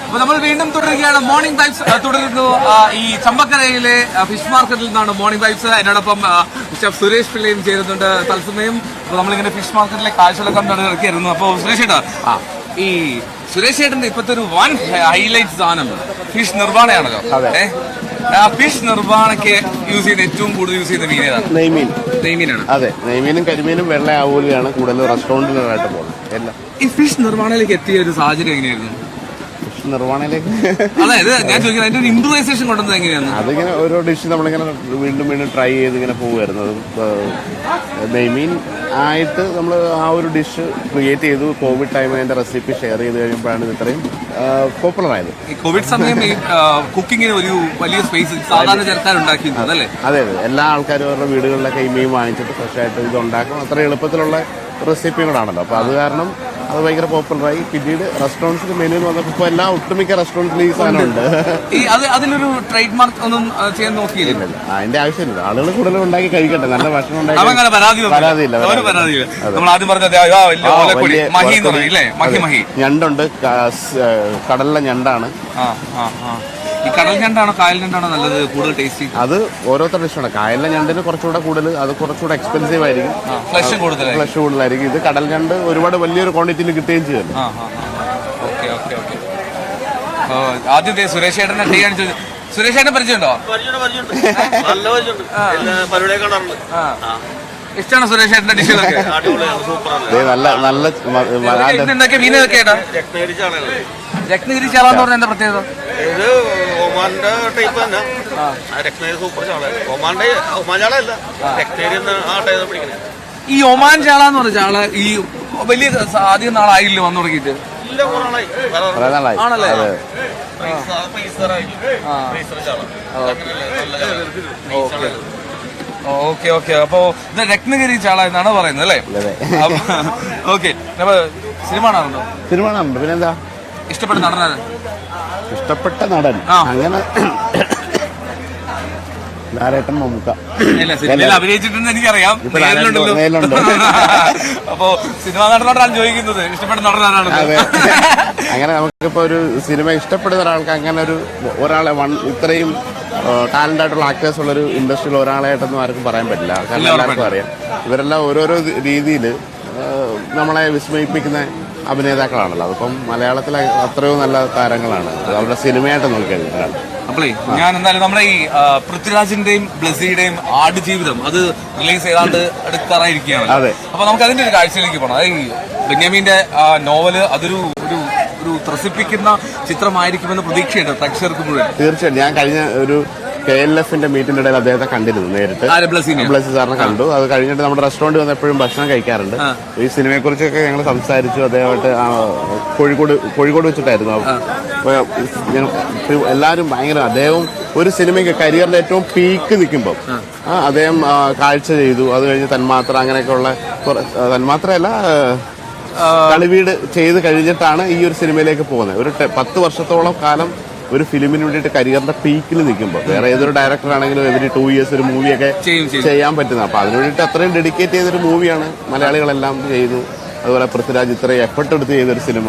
അപ്പൊ നമ്മൾ വീണ്ടും തുടരുകയാണ്. മോർണിംഗ് വൈബ്സ് തുടരുന്നു. ഈ ചമ്പക്കരയിലെ ഫിഷ് മാർക്കറ്റിൽ നിന്നാണ് മോർണിംഗ് വൈബ്സ്. എന്നോടൊപ്പം ഷെഫ് സുരേഷ് പിള്ളയും ചേരുന്നുണ്ട് തത്സമയം. അപ്പൊ നമ്മളിങ്ങനെ ഫിഷ് മാർക്കറ്റിലെ കാഴ്ചകളൊക്കെ ഇറക്കിയിരുന്നു. അപ്പൊ സുരേഷ് ചേട്ടാ, ഈ സുരേഷ് ചേട്ടന്റെ ഇപ്പത്തെ ഒരു വൺ ഹൈലൈറ്റ് സാധനം ഫിഷ് നിർവ്വാണയാണല്ലോ. ഫിഷ് നിർവ്വാണയ്ക്ക് യൂസ് ചെയ്യുന്ന ഏറ്റവും കൂടുതൽ യൂസ് ചെയ്യുന്ന മീൻ ഏതാണ്? നെയ്മീനാണ്. അതെ, നെയ്മീനും കരിമീനും വെള്ള ആവൂലിയാണ് കൂടുതൽ റെസ്റ്റോറന്റിലായിട്ട് പോകുന്നത് എല്ലാം. ഈ ഫിഷ് നിർവ്വാണയിലേക്ക് എത്തിയ ഒരു സാഹചര്യം എങ്ങനെയായിരുന്നു? നിർവ്വാണയിലേക്ക് അതായത് ഞാൻ ചോദിക്കുന്നത് അതിന്റെ ഒരു ഇംപ്രൂവൈസേഷൻ കൊണ്ടുവന്നത് എങ്ങനെയാണ്? അതിങ്ങനെ ഓരോ ഡിഷ് നമ്മളിങ്ങനെ വീണ്ടും ട്രൈ ചെയ്ത് ഇങ്ങനെ പോകുമായിരുന്നു. നെയ്മീൻ ആയിട്ട് നമ്മൾ ആ ഒരു ഡിഷ് ക്രിയേറ്റ് ചെയ്തു. കോവിഡ് ടൈമിൽ അതിന്റെ റെസിപ്പി ഷെയർ ചെയ്ത് കഴിയുമ്പോഴാണ് ഇത് ഇത്രയും പോപ്പുലർ ആയത്. ഈ കോവിഡ് സമയം ഈ കുക്കിങ്ങിന് ഒരു വലിയ സ്പേസ് സാധാരണ ചെറുക്കാൻ ഉണ്ടാക്കിയിരുന്നത് അല്ലേ? അതെ, എല്ലാ ആൾക്കാരും അവരുടെ വീടുകളിലൊക്കെ ഈ മീൻ വാങ്ങിച്ചിട്ട് ഫ്രഷ് ആയിട്ട് ഇത് ഉണ്ടാക്കും. അത്ര എളുപ്പത്തിലുള്ള റെസിപ്പിയും കൂടാണല്ലോ. അപ്പോൾ അത് കാരണം അത് ഭയങ്കര പോപ്പുലറായി. പിന്നീട് റെസ്റ്റോറൻറ്റ്സിന്റെ മെനു വന്നപ്പോൾ ഇപ്പോൾ എല്ലാ ഒട്ടുമിക്ക റെസ്റ്റോറൻറ്റിലും ഈ സാധനമുണ്ട്. അതിനൊരു ട്രേഡ് മാർക്ക് ഒന്നും ചെയ്യാൻ നോക്കിയില്ല. അതിന്റെ ആവശ്യമില്ല. ആളുകൾ കൂടുതലും ഉണ്ടാക്കി കഴിക്കട്ടെ, നല്ല ഭക്ഷണം ഉണ്ടാക്കി. പരാതിയില്ല. നമ്മൾ ആദ്യം പറഞ്ഞത് ഞണ്ടുണ്ട്, കടലിലെ ഞണ്ടാണ്. ഈ കടൽ ഞണ്ടാണോ കായൽ ഞണ്ടാണോ നല്ലത്, കൂടുതൽ ടേസ്റ്റി? അത് ഓരോരുത്തരുടെ ഇഷ്ടമാണ്. കായലിലെ ഞണ്ടിന് കുറച്ചുകൂടെ കൂടുതൽ, അത് കുറച്ചുകൂടെ എക്സ്പെൻസീവ് ആയിരിക്കും, ഫ്ലഷ് കൂടുതലായിരിക്കും. ഇത് കടൽ ഞണ്ട് ഒരുപാട് വലിയൊരു ക്വാണ്ടിറ്റിയിൽ കിട്ടുകയും ചെയ്യും. ആദ്യത്തെ സുരേഷ് ചേട്ടനെ ടീ കാണിച്ചു. സുരേഷ് ചേട്ടൻ പരിചയമുണ്ടോ? ഇഷ്ടമാണ് സുരേഷ് ചേട്ടന്റെ ഡിഷുകളൊക്കെ? രത്നഗിരി ചാള എന്ന് പറഞ്ഞ എന്താ പ്രത്യേകത? ഇത് ഒമാന്റെ ടൈപ്പ് തന്നെ. രത്നഗിരി സൂപ്പർ ചാള. ഒമാൻ ചാള അല്ല, രത്നഗിരി ആ ടൈപ്പ് പിടിക്കുന്നത്. ഈ ഒമാൻ ചാള എന്ന് പറഞ്ഞ ചാള ഈ വലിയ അധികം നാളായില്ല വന്നു തുടങ്ങിയിട്ട്? ആണല്ലേ? Okay okay. അപ്പൊ ഇത് രത്നഗിരി ചാള എന്നാണ് പറയുന്നത് അല്ലേ? ഓക്കെ. സിനിമ കാണാറുണ്ടോ? സിനിമ കാണാറുണ്ട്. പിന്നെന്താ? ഇഷ്ടപ്പെട്ട നടനാണ്? ഇഷ്ടപ്പെട്ട നടൻ അങ്ങനെ ലാലേട്ടൻ, മമ്മൂക്ക. അഭിനയിച്ചിട്ടുണ്ടെന്ന് എനിക്കറിയാം. അപ്പൊ സിനിമ നടനോടാണ് ചോദിക്കുന്നത്, ഇഷ്ടപ്പെട്ട നടനാണ്. അങ്ങനെ നമുക്കിപ്പോ ഒരു സിനിമ ഇഷ്ടപ്പെടുന്ന ഒരാൾക്ക് അങ്ങനെ ഒരാളെ ഇത്രയും ടാലന്റ് ആയിട്ടുള്ള ആക്ടേഴ്സ് ഉള്ളൊരു ഇൻഡസ്ട്രിയിൽ ഒരാളായിട്ടൊന്നും ആർക്കും പറയാൻ പറ്റില്ല. കാരണം എല്ലാവർക്കും അറിയാം, ഇവരെല്ലാം ഓരോരോ രീതിയിൽ നമ്മളെ വിസ്മയിപ്പിക്കുന്ന അഭിനേതാക്കളാണല്ലോ. അതിപ്പം മലയാളത്തിലെ അത്രയോ നല്ല താരങ്ങളാണ് അവരുടെ സിനിമയായിട്ട് നോക്കിക്കഴിഞ്ഞാൽ. അപ്പളേ ഞാൻ എന്തായാലും നമ്മുടെ ഈ പൃഥ്വിരാജിന്റെയും ബ്ലസ്സിയുടെയും ആടുജീവിതം അത് റിലീസ് ചെയ്താണ്ട് എടുക്കാറായിരിക്കുകയാണ്. അതെ. അപ്പൊ നമുക്ക് അതിന്റെ ഒരു കാഴ്ചയിലേക്ക് പോകണം. ഈ ബെന്യാമിന്റെ നോവല് അതൊരു ഒരു ത്രസിപ്പിക്കുന്ന ചിത്രമായിരിക്കുമെന്ന് പ്രതീക്ഷയുണ്ട് പ്രേക്ഷകർക്ക് മുഴുവൻ. തീർച്ചയായിട്ടും. ഞാൻ കഴിഞ്ഞ ഒരു KLF-ന്റെ മീറ്റിന്റെ ഇടയിൽ അദ്ദേഹത്തെ കണ്ടിരുന്നു നേരിട്ട്. ബ്ലസ്സി സാറിനെ കണ്ടു. അത് കഴിഞ്ഞിട്ട് നമ്മുടെ റെസ്റ്റോറന്റ് വന്ന് എപ്പോഴും ഭക്ഷണം കഴിക്കാറുണ്ട്. ഈ സിനിമയെ കുറിച്ചൊക്കെ ഞങ്ങൾ സംസാരിച്ചു. അദ്ദേഹമായിട്ട് കോഴിക്കോട് വെച്ചിട്ടായിരുന്നു. എല്ലാവരും ഭയങ്കര, അദ്ദേഹം ഒരു സിനിമയ്ക്ക് കരിയറിന്റെ ഏറ്റവും പീക്ക് നിൽക്കുമ്പോൾ അദ്ദേഹം കാഴ്ച ചെയ്തു. അത് കഴിഞ്ഞ് തന്മാത്ര, അങ്ങനെയൊക്കെയുള്ള തന്മാത്രയല്ല കളിവീട് ചെയ്ത് കഴിഞ്ഞിട്ടാണ് ഈ ഒരു സിനിമയിലേക്ക് പോകുന്നത്. ഒരു 10 വർഷത്തോളം കാലം ഒരു ഫിലിമിന് വേണ്ടിയിട്ട് കരിയറിന്റെ പീക്കിൽ നിൽക്കുമ്പോൾ വേറെ ഏതൊരു ഡയറക്ടർ ആണെങ്കിലും എവരി 2 years ഒരു മൂവിയൊക്കെ ചെയ്യാൻ പറ്റുന്നത്. അപ്പൊ അതിനു വേണ്ടിയിട്ട് അത്രയും ഡെഡിക്കേറ്റ് ചെയ്തൊരു മൂവിയാണ് മലയാളികളെല്ലാം ചെയ്തു. അതുപോലെ പൃഥ്വിരാജ് ഇത്രയും എഫർട്ട് എടുത്ത് ചെയ്തൊരു സിനിമ.